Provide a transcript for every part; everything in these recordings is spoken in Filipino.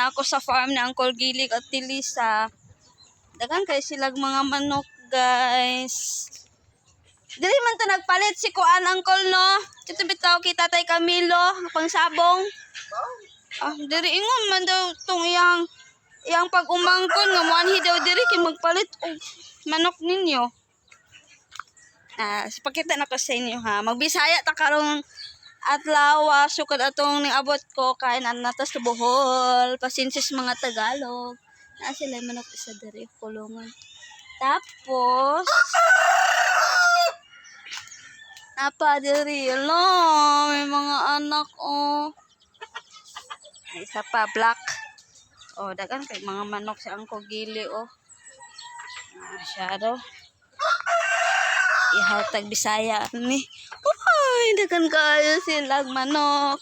na ako sa farm ni Uncle Gilig at Tilisa. Dagan kay silag mga manok, guys. Dili man to nagpalit si Kuan Uncle no. Dito bitaw kita Tatay Camilo pang sabong. Diri ingon man daw tong iyang pag-umangkon nga moanhi daw diri kay magpalit og manok ninyo. Pakita na ko sa inyo ha. Magbisaya ta karong adlaw sukad atong niabot ko kay natas sa Bohol. Pasinsis mga Tagalog. Naa sila manok isa diri kulungan. Tapos apa diri lo may mga anak isa pa black dagan kay mga manok sa Uncle Gili siya daw ihatag Bisaya ni dagan kayo silang manok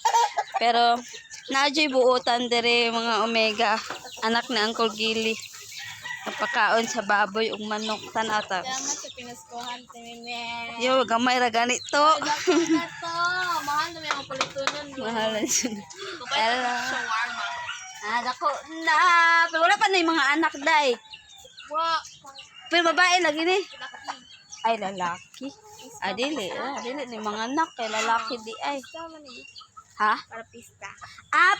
pero naadyo'y buutan diri mga Omega anak ni Uncle Gili napakaon sa baboy ug manok tanata. Salamat sa pinaskuhan Timime. Yo gamay ra ganito. Dako na to. Mahal na may ang palitunan. Mahalan siya. Shawarma. Dako na. Pero wala pa na yung mga anak day. Pero babae lagi ni. Ay lalaki. Dili ni mga anak kay lalaki di ay. Ha? Para pista.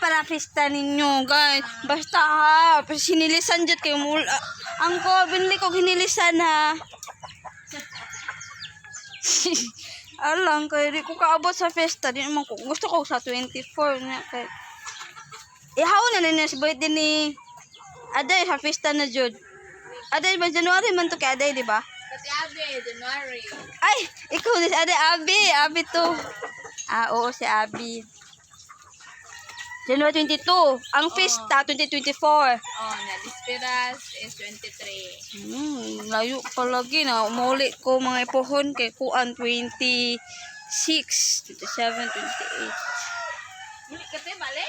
Para pista ninyo, guys. Basta ha, sinilisan dyan kayo mula. Angko, binili ko hinilisan ha. Alang, kaya di ko kaabot sa festa. Di naman ko. Gusto ko sa 24 na. Ihaw na ninyo sa birthday ni Aday sa festa na Jud. Aday ba? January man to kay Aday, di ba? Pati Abe, January. Ay, ikaw din. Aday, Abi to. Oo, si Abi. January 22. Ang festa, 2024. Na Dispiras is 23. Layo pa lagi na. Umuli ko mga ipohon kay Kuan 26, 27, 28. Hindi ka te, bale?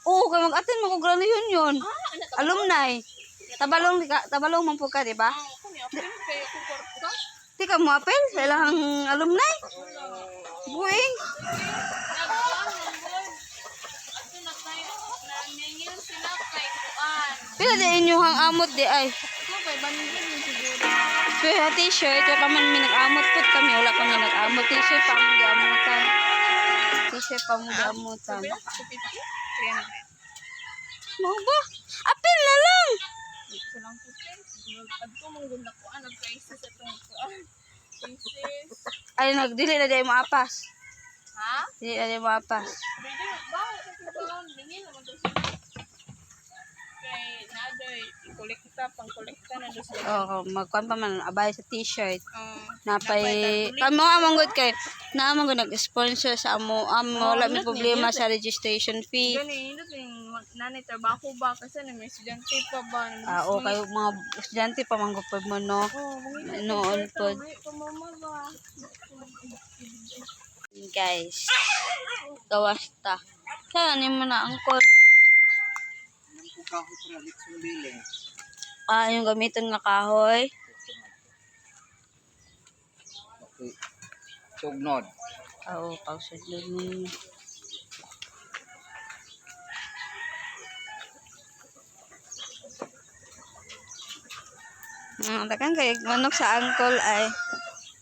Oo, kay mag-attend mo ko graduation yun. Alumni. Tabalong man po ka, di ba? Kami, ako yung kayo kung korto. Di ka mo apel sa ilang alumni? Buing. Pila di inyong hang amot di ay. Pero t-shirt, wala man may nag-amot po kami. Wala kami nag-amot. T-shirt pa mong gamutan. T-shirt pa mong gamutan. 300. Mau ba? Apil na lang. Ito lang po, pag ko mong gunda ko, prices itong prices. Ay, nagdili na di maapas. Ha? Dili na di maapas. Pwede, bakit kasi ba? Dingin naman doon siya. Kay nadoy, pang-kolekta na doon sila. Oo, magkuhan pa man abay sa t-shirt. Napay kamo among good kay naamang ko nag-sponsor sa amo wala may problema sa registration fee. Gani, hindi yung nanay trabaho ba kasi may estudyante pa ba? Kayo mga estudyante pa man gupod mo no. Noon pod. Guys. Gawasta. Kaya ni mo na angkol. Yung gamiton nga kahoy. Sugnod. Oo, pagsudlod ninyo. Takan kayo manok sa angkol ay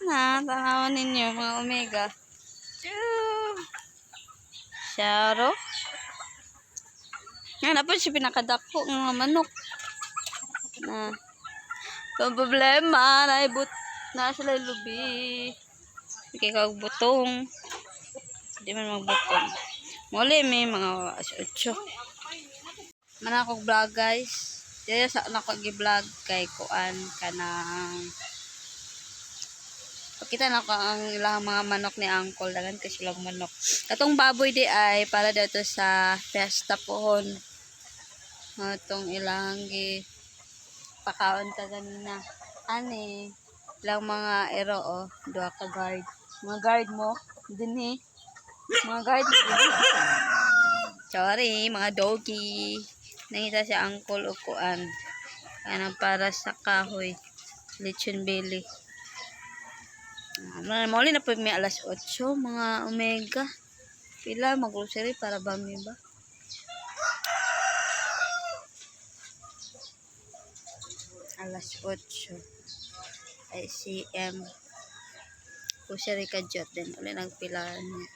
tanawan ninyo mga Omega. Syaro. Yan na po siya pinakadako ng manok. Problema na sila lubi. Hindi kag butong. Hindi man magbutong. Muli may mga 8. Mana akong vlog guys. Dili sa nakagi-vlog kay Kuan kanang pakita na ko ang ilang mga manok ni Uncle. Dagan kasi silang manok. Katong baboy di ay para dato sa festa pohon. Itong ilang pakaon ka ganina. Ani, ilang mga ero duha ka guard. Mga guard mo, din mga guard mo din. Sorry, mga doggy. Nangita si Uncle o Kuan. Kanang para sa kahoy. Lechon belly. Mauli na po may alas 8 mga Omega. Pila mag-grocery para ba may ba? alas 8 ay CM Pusari Kajot din ulit nagpilaan niya.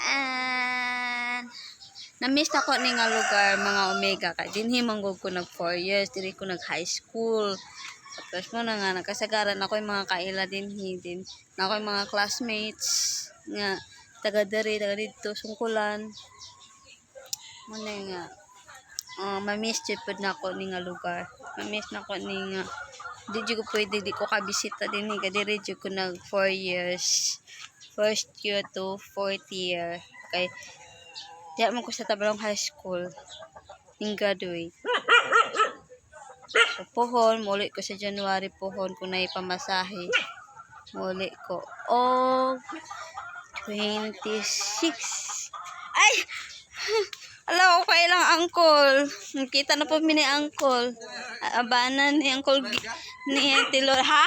And na-miss na ko ni nga lugar mga Omega kay dinhi manggod ko nag 4 years diri ko nag high school. Tapos mo na nga nakasagaran ako yung mga kaila din na ako yung mga classmates nga taga dito sungkulan mo na nga ma-miss jud pud na ako ni nga lugar. Ma-miss na ko ni nga di jud ko pwede di ko kabisita din kay diri jud ko nag 4 years. First year to 4th year. Kay di man ko sa Tabalong High School ning graduate. So, pohon, muli ko sa January pohon kung naipamasahe. Muli ko. Oh, 26. Ay! Alam ko kailang angkol. Nakita na po mi ni angkol. Abanan ni angkol ni Tilor. Ha?